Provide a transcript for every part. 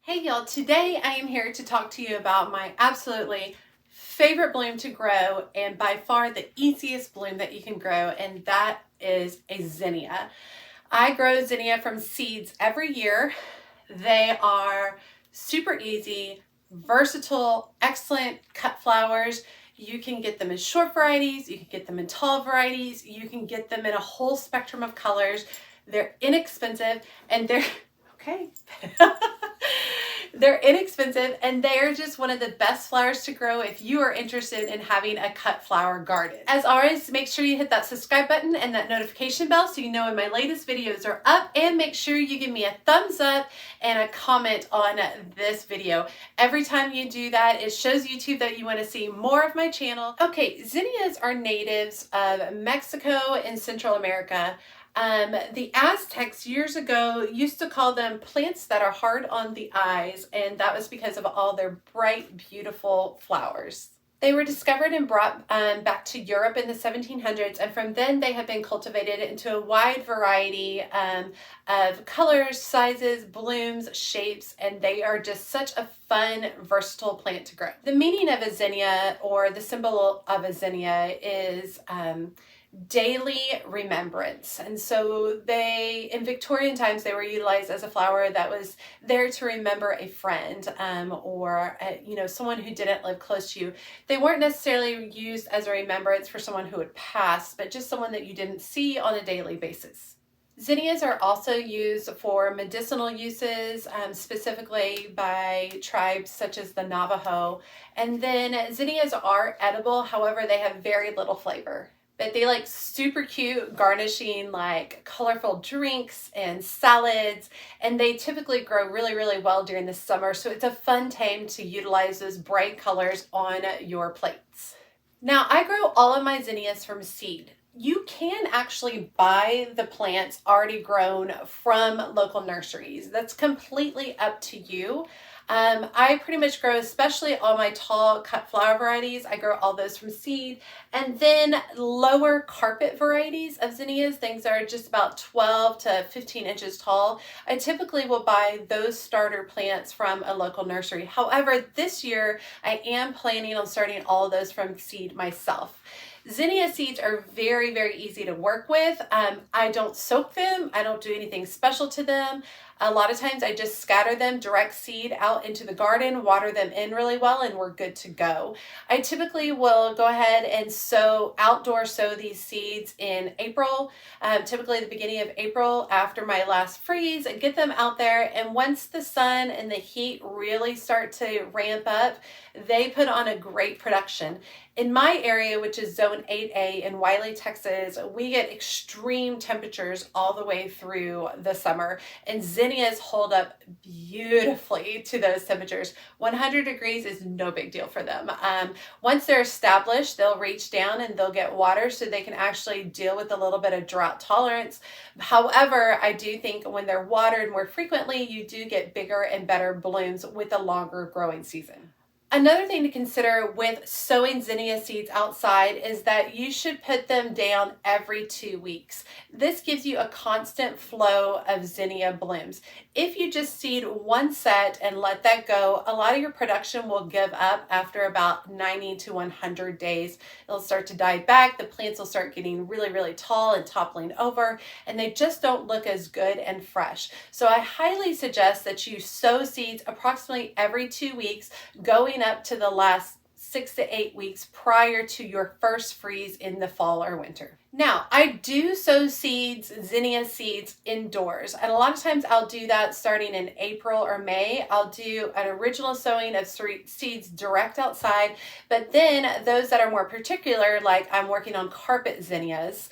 Hey y'all, today I am here to talk to you about my absolutely favorite bloom to grow and by far the easiest bloom that you can grow, and that is a zinnia. I grow zinnia from seeds every year. They are super easy, versatile, excellent cut flowers. You can get them in short varieties, you can get them in tall varieties, you can get them in a whole spectrum of colors. They're inexpensive and they're okay. They're inexpensive and they're just one of the best flowers to grow if you are interested in having a cut flower garden. As always, make sure you hit that subscribe button and that notification bell so you know when my latest videos are up, and make sure you give me a thumbs up and a comment on this video. Every time you do that, it shows YouTube that you want to see more of my channel. Okay, zinnias are natives of Mexico and Central America. The Aztecs years ago used to call them plants that are hard on the eyes, and that was because of all their bright, beautiful flowers. They were discovered and brought back to Europe in the 1700s, and from then they have been cultivated into a wide variety of colors, sizes, blooms, shapes, and they are just such a fun, versatile plant to grow. The meaning of a zinnia, or the symbol of a zinnia, is daily remembrance. And so they, in Victorian times, they were utilized as a flower that was there to remember a friend or someone who didn't live close to you. They weren't necessarily used as a remembrance for someone who had passed, but just someone that you didn't see on a daily basis. Zinnias are also used for medicinal uses, specifically by tribes such as the Navajo. And then zinnias are edible, however, they have very little flavor. But they like super cute garnishing like colorful drinks and salads, and they typically grow really, really well during the summer. So it's a fun time to utilize those bright colors on your plates. Now, I grow all of my zinnias from seed. You can actually buy the plants already grown from local nurseries. That's completely up to you. I pretty much grow, especially all my tall cut flower varieties, I grow all those from seed. And then lower carpet varieties of zinnias, things that are just about 12 to 15 inches tall, I typically will buy those starter plants from a local nursery. However, this year I am planning on starting all of those from seed myself. Zinnia seeds are very, very easy to work with. I don't soak them. I don't do anything special to them. A lot of times I just scatter them direct seed out into the garden, water them in really well, and we're good to go. I typically will go ahead and outdoor sow these seeds in April, typically the beginning of April after my last freeze, and get them out there. And once the sun and the heat really start to ramp up, they put on a great production. In my area, which is zone 8A in Wylie, Texas, we get extreme temperatures all the way through the summer, and zinnias hold up beautifully to those temperatures. 100 degrees is no big deal for them. Once they're established, they'll reach down and they'll get water so they can actually deal with a little bit of drought tolerance. However, I do think when they're watered more frequently, you do get bigger and better blooms with a longer growing season. Another thing to consider with sowing zinnia seeds outside is that you should put them down every 2 weeks. This gives you a constant flow of zinnia blooms. If you just seed one set and let that go, a lot of your production will give up after about 90 to 100 days. It'll start to die back. The plants will start getting really, really tall and toppling over, and they just don't look as good and fresh. So I highly suggest that you sow seeds approximately every 2 weeks, going up to the last 6 to 8 weeks prior to your first freeze in the fall or winter. Now, I do sow seeds, zinnia seeds, indoors. And a lot of times I'll do that starting in April or May. I'll do an original sowing of seeds direct outside. But then those that are more particular, like I'm working on carpet zinnias,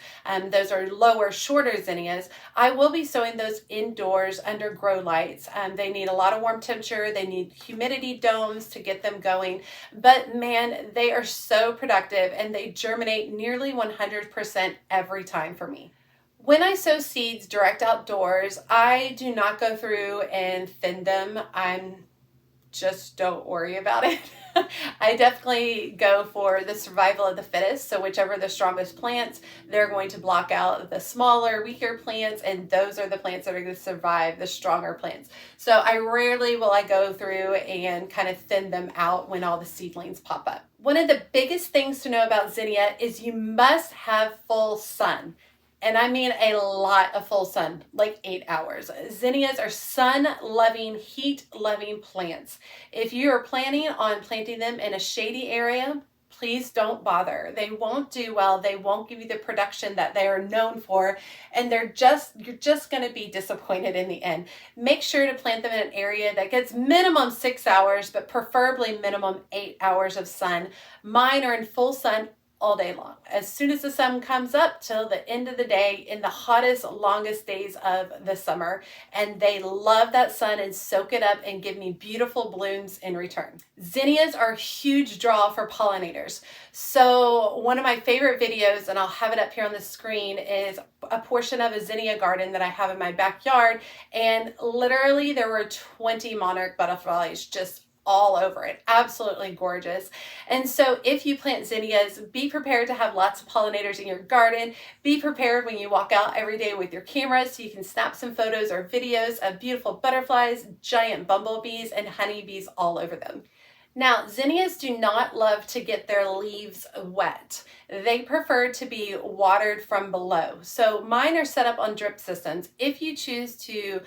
those are lower, shorter zinnias, I will be sowing those indoors under grow lights. They need a lot of warm temperature. They need humidity domes to get them going. But man, they are so productive and they germinate nearly 100% every time for me. When I sow seeds direct outdoors, I do not go through and thin them. Just don't worry about it. I definitely go for the survival of the fittest. So whichever the strongest plants, they're going to block out the smaller, weaker plants, and those are the plants that are going to survive the stronger plants. So I rarely will I go through and kind of thin them out when all the seedlings pop up. One of the biggest things to know about zinnia is you must have full sun. And I mean a lot of full sun, like 8 hours. Zinnias are sun-loving, heat-loving plants. If you are planning on planting them in a shady area, please don't bother. They won't do well. They won't give you the production that they are known for, and you're just going to be disappointed in the end. Make sure to plant them in an area that gets minimum 6 hours, but preferably minimum 8 hours of sun. Mine are in full sun all day long. As soon as the sun comes up till the end of the day in the hottest, longest days of the summer. And they love that sun and soak it up and give me beautiful blooms in return. Zinnias are a huge draw for pollinators. So one of my favorite videos, and I'll have it up here on the screen, is a portion of a zinnia garden that I have in my backyard. And literally there were 20 monarch butterflies just all over it. Absolutely gorgeous. And so if you plant zinnias, be prepared to have lots of pollinators in your garden. Be prepared when you walk out every day with your camera so you can snap some photos or videos of beautiful butterflies, giant bumblebees, and honeybees all over them. Now, zinnias do not love to get their leaves wet. They prefer to be watered from below. So mine are set up on drip systems. If you choose to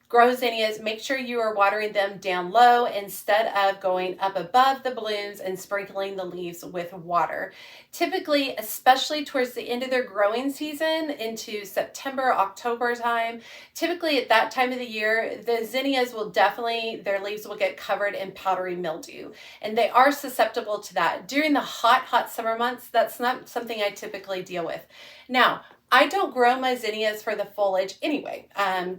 grow zinnias, make sure you are watering them down low instead of going up above the blooms and sprinkling the leaves with water. Typically, especially towards the end of their growing season into September, October time, typically at that time of the year, the zinnias will definitely, their leaves will get covered in powdery mildew, and they are susceptible to that. During the hot summer months, that's not something I typically deal with. Now, I don't grow my zinnias for the foliage anyway.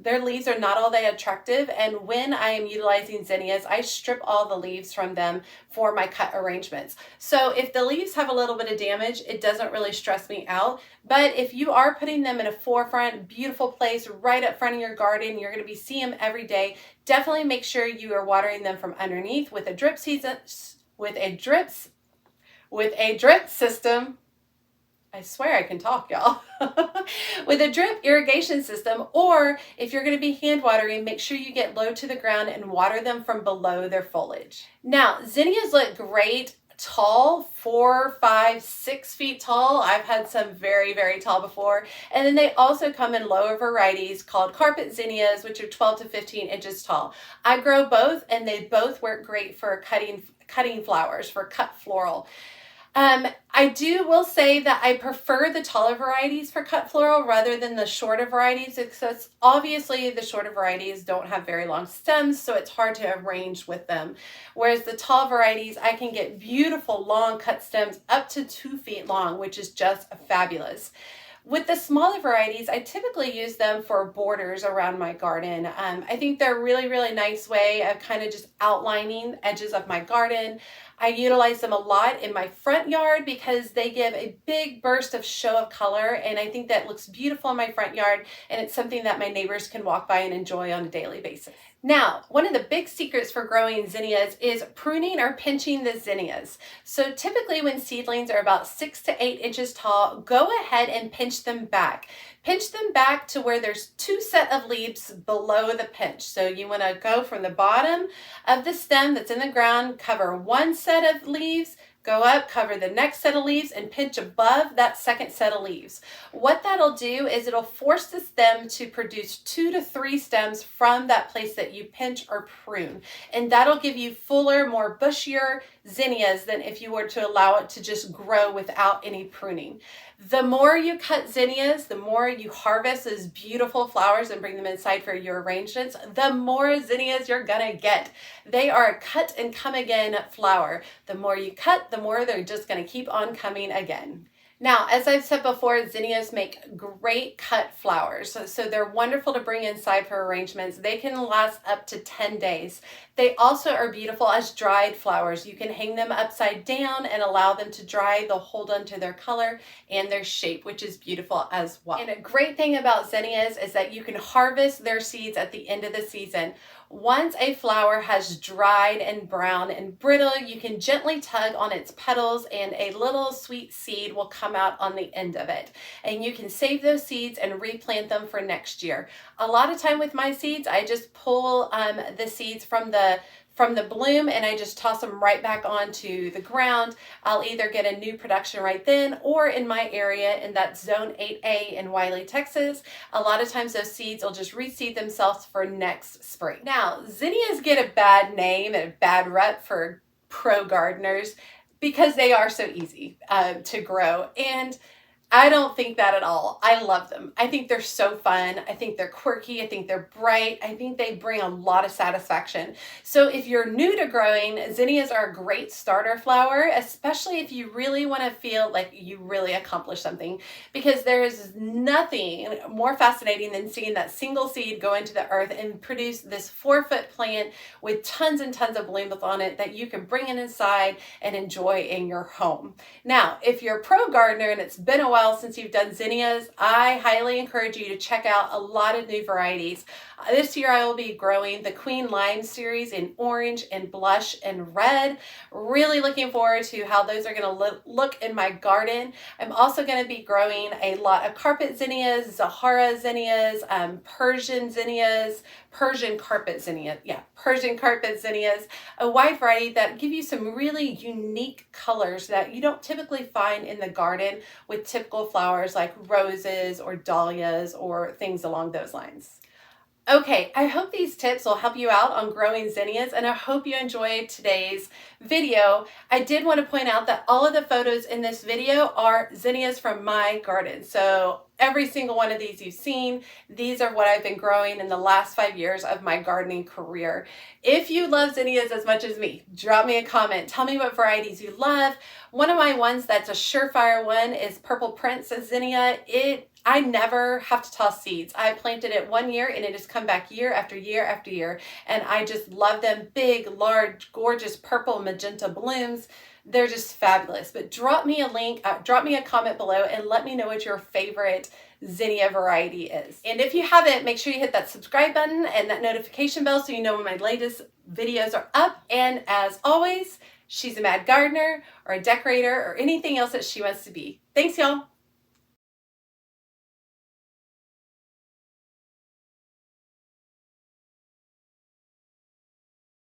Their leaves are not all that attractive, and when I am utilizing zinnias, I strip all the leaves from them for my cut arrangements. So if the leaves have a little bit of damage, it doesn't really stress me out. But if you are putting them in a forefront, beautiful place right up front of your garden, you're going to be seeing them every day, definitely make sure you are watering them from underneath with a drip system. I swear I can talk, y'all. With a drip irrigation system, or if you're going to be hand watering, make sure you get low to the ground and water them from below their foliage. Now, zinnias look great tall, 4, 5, 6 feet tall. I've had some very, very tall before. And then they also come in lower varieties called carpet zinnias, which are 12 to 15 inches tall. I grow both, and they both work great for cutting flowers, for cut floral. I will say that I prefer the taller varieties for cut floral rather than the shorter varieties, because obviously the shorter varieties don't have very long stems, so it's hard to arrange with them. Whereas the tall varieties, I can get beautiful long cut stems up to 2 feet long, which is just fabulous. With the smaller varieties, I typically use them for borders around my garden. I think they're a really, really nice way of kind of just outlining edges of my garden. I utilize them a lot in my front yard because they give a big burst of show of color, and I think that looks beautiful in my front yard, and it's something that my neighbors can walk by and enjoy on a daily basis. Now, one of the big secrets for growing zinnias is pruning or pinching the zinnias. So typically when seedlings are about 6 to 8 inches tall, go ahead and pinch them back. Pinch them back to where there's 2 sets of leaves below the pinch. So you want to go from the bottom of the stem that's in the ground, cover 1 set of leaves, go up, cover the next set of leaves, and pinch above that second set of leaves. What that'll do is it'll force the stem to produce 2 to 3 stems from that place that you pinch or prune. And that'll give you fuller, more bushier zinnias than if you were to allow it to just grow without any pruning. The more you cut zinnias, the more you harvest those beautiful flowers and bring them inside for your arrangements, the more zinnias you're gonna get. They are a cut and come again flower. The more you cut, the more they're just gonna keep on coming again. Now, as I've said before, zinnias make great cut flowers. So they're wonderful to bring inside for arrangements. They can last up to 10 days. They also are beautiful as dried flowers. You can hang them upside down and allow them to dry. They'll hold on to their color and their shape, which is beautiful as well. And a great thing about zinnias is that you can harvest their seeds at the end of the season. Once a flower has dried and brown and brittle, you can gently tug on its petals and a little sweet seed will come out on the end of it. And you can save those seeds and replant them for next year. A lot of time with my seeds, I just pull the seeds from the bloom and I just toss them right back onto the ground. I'll either get a new production right then, or in my area in that zone 8A in Wylie, Texas, a lot of times those seeds will just reseed themselves for next spring. Now, zinnias get a bad name and a bad rep for pro gardeners because they are so easy to grow, and I don't think that at all. I love them. I think they're so fun. I think they're quirky. I think they're bright. I think they bring a lot of satisfaction. So if you're new to growing, zinnias are a great starter flower, especially if you really want to feel like you really accomplished something, because there is nothing more fascinating than seeing that single seed go into the earth and produce this 4-foot plant with tons and tons of blooms on it that you can bring in inside and enjoy in your home. Now, if you're a pro gardener and it's been a while since you've done zinnias, I highly encourage you to check out a lot of new varieties. This year I will be growing the Queen Lime series in orange and blush and red. Really looking forward to how those are going to look in my garden. I'm also going to be growing a lot of carpet zinnias, Zahara zinnias, Persian zinnias, Persian carpet zinnias, a wide variety that give you some really unique colors that you don't typically find in the garden with typical flowers like roses or dahlias or things along those lines. Okay, I hope these tips will help you out on growing zinnias, and I hope you enjoyed today's video. I did want to point out that all of the photos in this video are zinnias from my garden. So every single one of these you've seen, these are what I've been growing in the last 5 years of my gardening career. If you love zinnias as much as me, drop me a comment. Tell me what varieties you love. One of my ones that's a surefire one is Purple Prince Zinnia. I never have to toss seeds. I planted it 1 year and it has come back year after year after year. And I just love them. Big, large, gorgeous purple magenta blooms. They're just fabulous. But drop me a link, drop me a comment below and let me know what your favorite zinnia variety is. And if you haven't, make sure you hit that subscribe button and that notification bell so you know when my latest videos are up. And as always, she's a mad gardener or a decorator or anything else that she wants to be. Thanks, y'all.